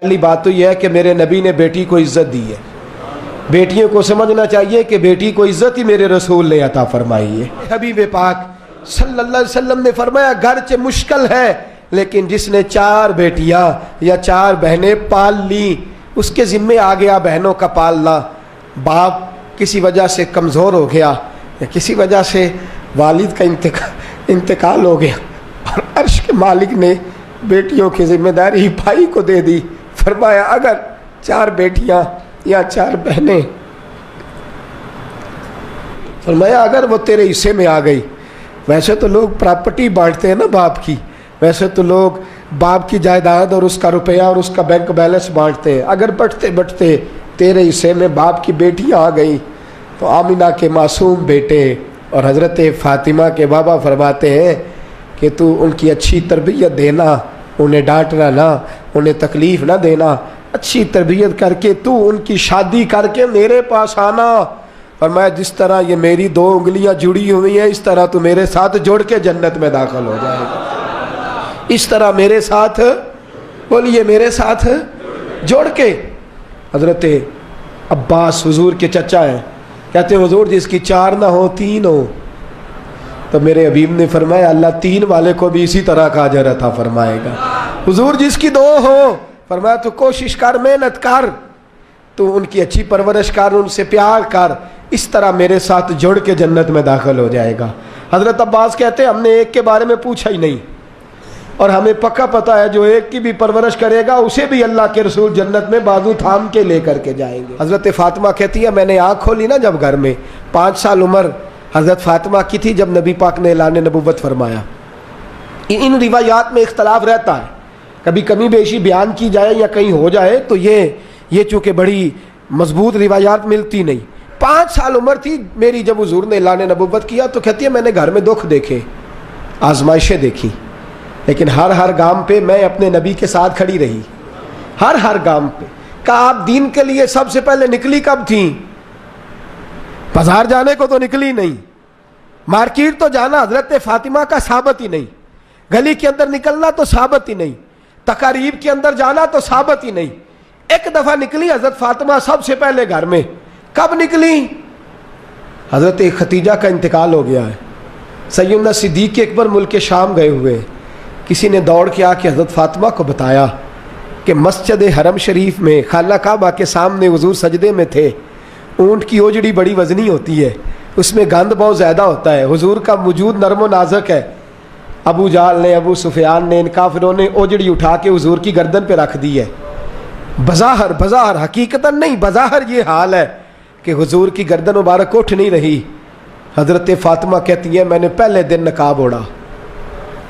پہلی بات تو یہ ہے کہ میرے نبی نے بیٹی کو عزت دی ہے. بیٹیوں کو سمجھنا چاہیے کہ بیٹی کو عزت ہی میرے رسول نے عطا فرمائی ہے. حبیب پاک صلی اللہ علیہ وسلم نے فرمایا گرچہ مشکل ہے لیکن جس نے 4 بیٹیاں یا 4 بہنیں پال لی اس کے ذمے آ گیا بہنوں کا پالنا. باپ کسی وجہ سے کمزور ہو گیا یا کسی وجہ سے والد کا انتقال ہو گیا اور عرش کے مالک نے بیٹیوں کی ذمہ داری بھائی کو دے دی. فرمایا اگر 4 بیٹیاں یا 4 بہنیں فرمایا اگر وہ تیرے حصے میں آ گئی. ویسے تو لوگ پراپرٹی بانٹتے ہیں نا باپ کی, ویسے تو لوگ باپ کی جائیداد اور اس کا روپیہ اور اس کا بینک بیلنس بانٹتے ہیں. اگر بٹتے بٹتے تیرے حصے میں باپ کی بیٹیاں آ گئیں تو آمینہ کے معصوم بیٹے اور حضرت فاطمہ کے بابا فرماتے ہیں کہ تو ان کی اچھی تربیت دینا, انہیں ڈانٹنا نہ, انہیں تکلیف نہ دینا, اچھی تربیت کر کے تو ان کی شادی کر کے میرے پاس آنا. اور میں جس طرح یہ میری 2 انگلیاں جڑی ہوئی ہیں اس طرح تو میرے ساتھ جوڑ کے جنت میں داخل ہو جائے گا. اس طرح میرے ساتھ بولیے میرے ساتھ جوڑ کے. حضرت عباس حضور کے چچا ہیں, کہتے ہیں حضور جس کی 4 نہ ہو 3 ہو. تو میرے حبیب نے فرمایا اللہ 3 والے کو بھی اسی طرح کا اجر عطا فرمائے گا. حضور جس کی 2 ہو فرمایا تو کوشش کر, محنت کر, تو ان کی اچھی پرورش کر, ان سے پیار کر, اس طرح میرے ساتھ جڑ کے جنت میں داخل ہو جائے گا. حضرت عباس کہتے ہیں ہم نے ایک کے بارے میں پوچھا ہی نہیں اور ہمیں پکا پتہ ہے جو ایک کی بھی پرورش کرے گا اسے بھی اللہ کے رسول جنت میں بازو تھام کے لے کر کے جائیں گے. حضرت فاطمہ کہتی ہے میں نے آنکھ کھولی نا جب گھر میں 5 سال عمر حضرت فاطمہ کی تھی جب نبی پاک نے اعلان نبوت فرمایا. ان روایات میں اختلاف رہتا ہے, کبھی کمی بیشی بیان کی جائے یا کہیں ہو جائے تو یہ چونکہ بڑی مضبوط روایات ملتی نہیں. 5 سال عمر تھی میری جب حضور نے اعلان نبوت کیا تو کہتی ہے میں نے گھر میں دکھ دیکھے, آزمائشیں دیکھی, لیکن ہر گام پہ میں اپنے نبی کے ساتھ کھڑی رہی. ہر گام پہ. کہا آپ دین کے لیے سب سے پہلے نکلی کب تھیں؟ بازار جانے کو تو نکلی نہیں, مارکیٹ تو جانا حضرت فاطمہ کا ثابت ہی نہیں, گلی کے اندر نکلنا تو ثابت ہی نہیں, تقاریب کے اندر جانا تو ثابت ہی نہیں. ایک دفعہ نکلی حضرت فاطمہ سب سے پہلے گھر میں. کب نکلی؟ حضرت ختیجہ کا انتقال ہو گیا ہے, سیدنا صدیق اکبر ملک شام گئے ہوئے. کسی نے دوڑ کے آ کے حضرت فاطمہ کو بتایا کہ مسجد حرم شریف میں خانہ کعبہ کے سامنے حضور سجدے میں تھے. اونٹ کی اوجڑی بڑی وزنی ہوتی ہے, اس میں گند بہت زیادہ ہوتا ہے, حضور کا وجود نرم و نازک ہے. ابو جہل نے, ابو سفیان نے, ان کافروں نے اوجڑی اٹھا کے حضور کی گردن پہ رکھ دی ہے. بظاہر حقیقتاً نہیں, بظاہر یہ حال ہے کہ حضور کی گردن مبارک اٹھ نہیں رہی. حضرت فاطمہ کہتی ہے میں نے پہلے دن نقاب اوڑھا,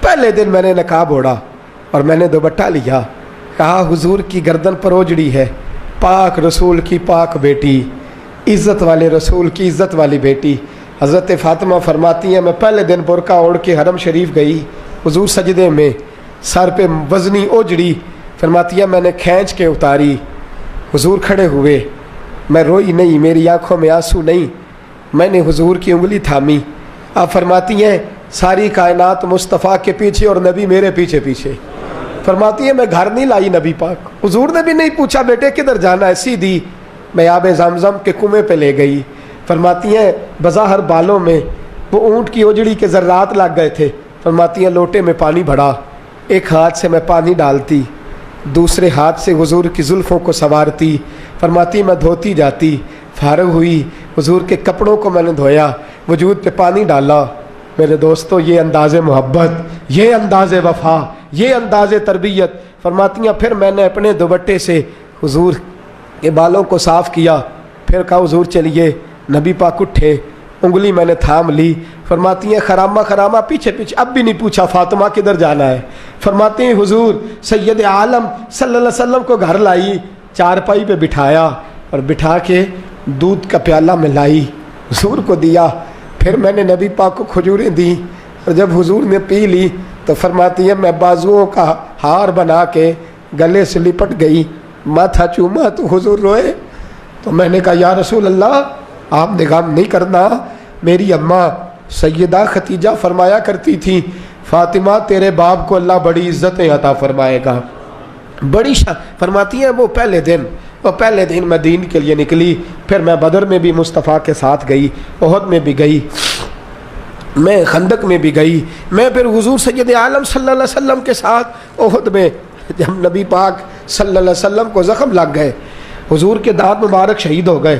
پہلے دن میں نے نقاب اوڑھا اور میں نے دوپٹہ لیا. کہا حضور کی گردن پر اوجڑی ہے, پاک رسول کی پاک بیٹی, عزت والے رسول کی عزت والی بیٹی. حضرت فاطمہ فرماتی ہیں میں پہلے دن برقع اوڑھ کے حرم شریف گئی, حضور سجدے میں, سر پہ وزنی اوجڑی. فرماتی ہے میں نے کھینچ کے اتاری, حضور کھڑے ہوئے, میں روئی نہیں, میری آنکھوں میں آنسو نہیں, میں نے حضور کی انگلی تھامی. آپ فرماتی ہیں ساری کائنات مصطفیٰ کے پیچھے اور نبی میرے پیچھے پیچھے. فرماتی ہے میں گھر نہیں لائی نبی پاک, حضور نے بھی نہیں پوچھا بیٹے کدھر جانا ہے, سیدھی میں آب زمزم کے کنویں پہ لے گئی. فرماتی ہیں بظاہر بالوں میں وہ اونٹ کی اوجڑی کے ذرات لگ گئے تھے. فرماتی ہیں لوٹے میں پانی بھرا, ایک ہاتھ سے میں پانی ڈالتی, دوسرے ہاتھ سے حضور کی زلفوں کو سنوارتی. فرماتی میں دھوتی جاتی, فارغ ہوئی حضور کے کپڑوں کو میں نے دھویا, وجود پہ پانی ڈالا. میرے دوستو یہ انداز محبت, یہ انداز وفا, یہ انداز تربیت. فرماتی ہیں پھر میں نے اپنے دوپٹے سے حضور کے بالوں کو صاف کیا, پھر کہا حضور چلیے. نبی پاک اٹھے, انگلی میں نے تھام لی. فرماتی ہیں خرامہ پیچھے اب بھی نہیں پوچھا فاطمہ کدھر جانا ہے. فرماتے ہیں حضور سید عالم صلی اللہ علیہ وسلم کو گھر لائی, چارپائی پہ بٹھایا اور بٹھا کے دودھ کا پیالہ میں لائی, حضور کو دیا. پھر میں نے نبی پاک کو کھجوریں دی اور جب حضور نے پی لی تو فرماتی ہے میں بازوؤں کا ہار بنا کے گلے سے لپٹ گئی, ماتھا چوما تو حضور روئے. تو میں نے کہا یا رسول اللہ آپ نے غم نہیں کرنا, میری اماں سیدہ ختیجہ فرمایا کرتی تھی فاطمہ تیرے باپ کو اللہ بڑی عزتیں عطا فرمائے گا. بڑی فرماتی ہیں وہ پہلے دن میں دین کے لیے نکلی، پھر میں بدر میں بھی مصطفیٰ کے ساتھ گئی، احد میں بھی گئی، میں خندق میں بھی گئی، میں پھر حضور سید عالم صلی اللہ علیہ وسلم کے ساتھ احد میں جب نبی پاک صلی اللہ علیہ وسلم کو زخم لگ گئے، حضور کے دانت مبارک شہید ہو گئے،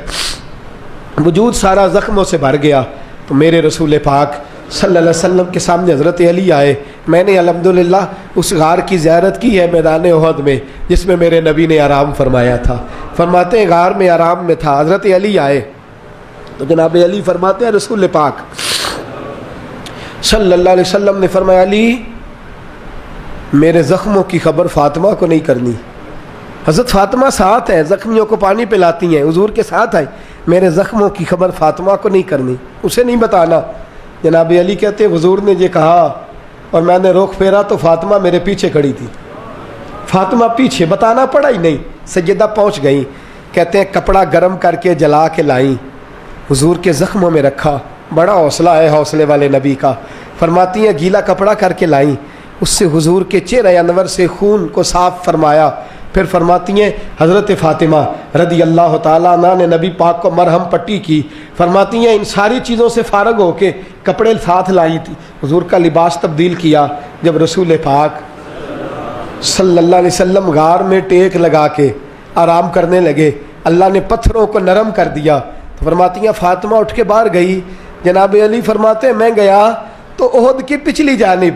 وجود سارا زخموں سے بھر گیا، تو میرے رسول پاک صلی اللہ علیہ وسلم کے سامنے حضرت علی آئے۔ میں نے الحمدللہ اس غار کی زیارت کی ہے میدان احد میں جس میں میرے نبی نے آرام فرمایا تھا۔ فرماتے ہیں غار میں آرام میں تھا، حضرت علی آئے تو جناب علی فرماتے ہیں رسول پاک صلی اللہ علیہ وسلم نے فرمایا علی میرے زخموں کی خبر فاطمہ کو نہیں کرنی۔ حضرت فاطمہ ساتھ ہیں، زخمیوں کو پانی پلاتی ہیں، حضور کے ساتھ آئے، میرے زخموں کی خبر فاطمہ کو نہیں کرنی، اسے نہیں بتانا۔ جناب علی کہتے ہیں حضور نے یہ کہا اور میں نے رخ پھیرا تو فاطمہ میرے پیچھے کھڑی تھی، فاطمہ پیچھے، بتانا پڑا ہی نہیں، سیدہ پہنچ گئیں، کہتے ہیں کپڑا گرم کر کے جلا کے لائیں، حضور کے زخموں میں رکھا، بڑا حوصلہ ہے حوصلے والے نبی کا۔ فرماتی ہیں گیلا کپڑا کر کے لائیں، اس سے حضور کے چہرہ انور سے خون کو صاف فرمایا۔ پھر فرماتی ہیں حضرت فاطمہ رضی اللہ تعالیٰ عنہ نے نبی پاک کو مرہم پٹی کی۔ فرماتی ہیں ان ساری چیزوں سے فارغ ہو کے کپڑے ساتھ لائی تھی، حضور کا لباس تبدیل کیا۔ جب رسول پاک صلی اللہ علیہ وسلم غار میں ٹیک لگا کے آرام کرنے لگے، اللہ نے پتھروں کو نرم کر دیا۔ تو فرماتی ہیں فاطمہ اٹھ کے باہر گئی، جناب علی فرماتے ہیں میں گیا تو احد کی پچھلی جانب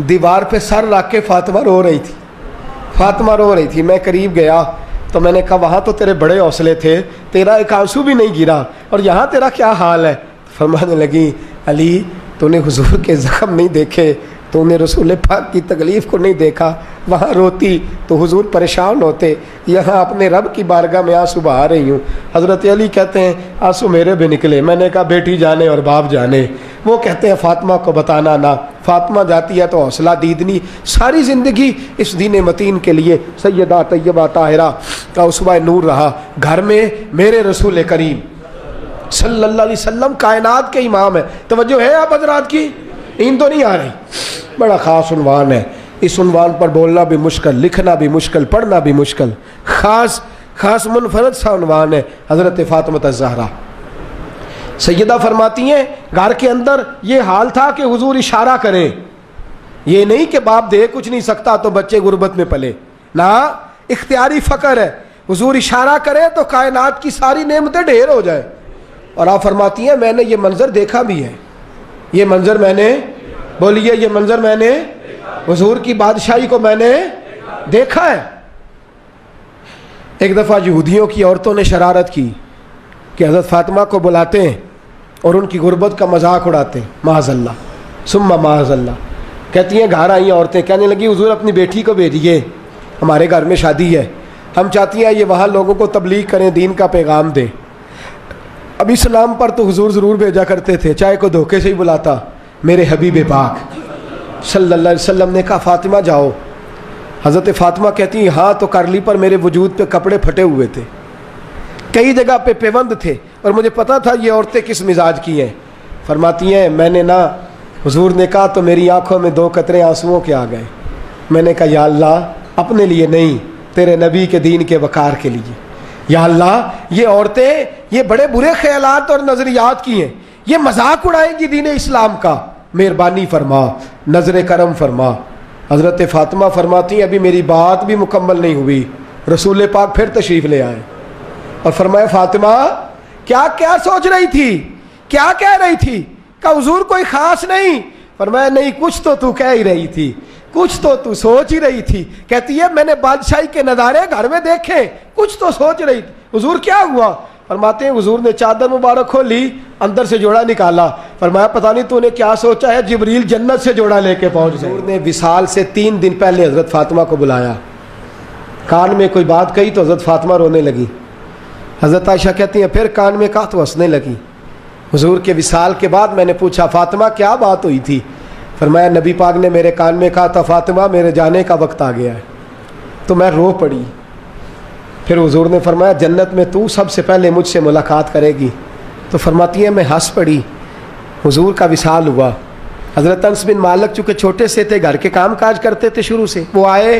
دیوار پہ سر رکھ کے فاطمہ رو رہی تھی، میں قریب گیا تو میں نے کہا وہاں تو تیرے بڑے حوصلے تھے، تیرا ایک آنسو بھی نہیں گرا، اور یہاں تیرا کیا حال ہے؟ فرمانے لگی علی تو نے حضور کے زخم نہیں دیکھے، تو نے رسول پاک کی تکلیف کو نہیں دیکھا، وہاں روتی تو حضور پریشان ہوتے، یہاں اپنے رب کی بارگاہ میں آنسو بہا رہی ہوں۔ حضرت علی کہتے ہیں آنسو میرے بھی نکلے، میں نے کہا بیٹی جانے اور باپ جانے۔ وہ کہتے ہیں فاطمہ کو بتانا نہ، فاطمہ جاتی ہے تو حوصلہ دیدنی، ساری زندگی اس دین متین کے لیے سیدہ طیبہ طاہرہ کا اسوہ نور رہا۔ گھر میں میرے رسول کریم صلی اللہ علیہ وسلم کائنات کے امام ہے۔ توجہ ہے آپ حضرات کی؟ نیند تو نہیں آ رہی؟ بڑا خاص عنوان ہے، اس عنوان پر بولنا بھی مشکل، لکھنا بھی مشکل، پڑھنا بھی مشکل، خاص منفرد سا عنوان ہے، حضرت فاطمہ الزہرا۔ سیدہ فرماتی ہیں گھر کے اندر یہ حال تھا کہ حضور اشارہ کریں، یہ نہیں کہ باپ دے کچھ نہیں سکتا تو بچے غربت میں پلے، نہ اختیاری فقر ہے، حضور اشارہ کریں تو کائنات کی ساری نعمتیں ڈھیر ہو جائیں۔ اور آپ فرماتی ہیں میں نے یہ منظر دیکھا بھی ہے، یہ منظر میں نے، بولیے یہ منظر میں نے، حضور کی بادشاہی کو میں نے دیکھا ہے۔ ایک دفعہ یہودیوں کی عورتوں نے شرارت کی کہ حضرت فاطمہ کو بلاتے ہیں اور ان کی غربت کا مذاق اڑاتے ہیں، معاذ اللہ ثم معاذ اللہ۔ کہتی ہیں گھر آئی عورتیں، کہنے لگی حضور اپنی بیٹی کو بھیجیے، ہمارے گھر میں شادی ہے، ہم چاہتی ہیں یہ وہاں لوگوں کو تبلیغ کریں، دین کا پیغام دیں۔ اب اسلام پر تو حضور ضرور بھیجا کرتے تھے، چاہے کو دھوکے سے ہی بلاتا۔ میرے حبیب پاک صلی اللہ علیہ وسلم نے کہا فاطمہ جاؤ۔ حضرت فاطمہ کہتی ہیں ہاں تو کر لی، پر میرے وجود پہ کپڑے پھٹے ہوئے تھے، کئی جگہ پہ پیوند تھے، اور مجھے پتا تھا یہ عورتیں کس مزاج کی ہیں۔ فرماتی ہیں میں نے نہ، حضور نے کہا تو میری آنکھوں میں 2 قطرے آنسوؤں کے آ گئے۔ میں نے کہا یا اللہ اپنے لیے نہیں، تیرے نبی کے دین کے وقار کے لیے، یا اللہ یہ عورتیں یہ بڑے برے خیالات اور نظریات کی ہیں، یہ مذاق اڑائیں گی دین اسلام کا، مہربانی فرما، نظر کرم فرما۔ حضرت فاطمہ فرماتی ہیں ابھی میری بات بھی مکمل نہیں ہوئی، رسول پاک پھر تشریف لے آئے اور فرمایا فاطمہ کیا کیا سوچ رہی تھی، کیا کہہ رہی تھی؟ کہ حضور کوئی خاص نہیں۔ فرمایا نہیں کچھ تو کہہ ہی رہی تھی، کچھ تو سوچ ہی رہی تھی۔ کہتی ہے میں نے بادشاہی کے نظارے گھر میں دیکھے، کچھ تو سوچ رہی تھی۔ حضور کیا ہوا؟ فرماتے ہیں حضور نے چادر مبارک کھولی، اندر سے جوڑا نکالا، فرمایا پتہ نہیں تو نے کیا سوچا ہے، جبریل جنت سے جوڑا لے کے پہنچ گئے۔ حضور نے وصال سے 3 دن پہلے حضرت فاطمہ کو بلایا، کان میں کوئی بات کہی تو حضرت فاطمہ رونے لگی۔ حضرت عائشہ کہتی ہیں پھر کان میں کہا تو ہنسنے لگی۔ حضور کے وصال کے بعد میں نے پوچھا فاطمہ کیا بات ہوئی تھی؟ فرمایا نبی پاک نے میرے کان میں کہا تھا فاطمہ میرے جانے کا وقت آ گیا ہے، تو میں رو پڑی۔ پھر حضور نے فرمایا جنت میں تو سب سے پہلے مجھ سے ملاقات کرے گی، تو فرماتی ہیں میں ہنس پڑی۔ حضور کا وصال ہوا، حضرت انس بن مالک چونکہ چھوٹے سے تھے، گھر کے کام کاج کرتے تھے شروع سے، وہ آئے